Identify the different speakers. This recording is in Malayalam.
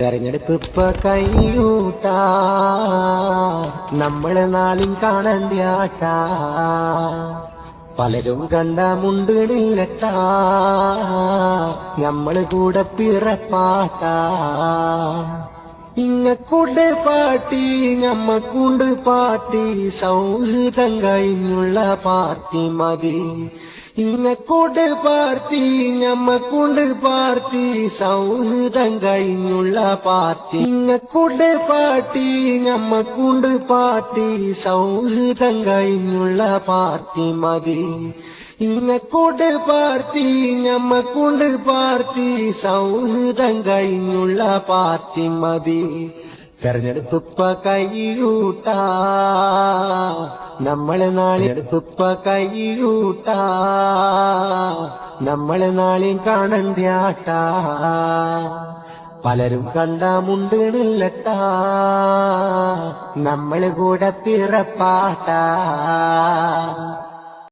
Speaker 1: തെരഞ്ഞെടുപ്പ് ഇപ്പൊ കൈയൂട്ടാ, നമ്മളെ നാളിൽ കാണണ്ടാട്ടാ. പലരും കണ്ട മുണ്ടിടില്ലട്ടാ, നമ്മള് കൂടെ പിറപ്പാട്ടാ. ഇങ്ങക്കൂണ്ട് പാർട്ടി ഞമ്മക്കൂണ്ട് പാർട്ടി, സൗഹൃദം കഴിഞ്ഞുള്ള പാർട്ടി മതി. ഇങ്ങക്കൂണ്ട് പാർട്ടി ഞമ്മക്കൂണ്ട് പാർട്ടി, സൗഹൃദം കഴിഞ്ഞുള്ള പാർട്ടി. ഇങ്ങക്കൂണ്ട് പാർട്ടി ഞമ്മക്കൂണ്ട് പാർട്ടി, സൗഹൃദം കഴിഞ്ഞുള്ള പാർട്ടി മതി. ഇങ്ങക്കൂണ്ട് പാർട്ടി ഞമ്മക്കൂണ്ട് പാർട്ടി, സൗഹൃദം കഴിഞ്ഞുള്ള പാർട്ടി മതി. തെരഞ്ഞെടുപ്പ് ഇപ്പൊ കൈയൂട്ടാ, നമ്മളെ നാളെടുപ്പ് കൈയൂട്ടാ, നമ്മളെ നാളെയും കാണണ്ടാട്ടാ. പലരും കണ്ട മുണ്ടിടില്ലട്ടാ, നമ്മള് കൂടെ പിറപ്പാട്ടാ.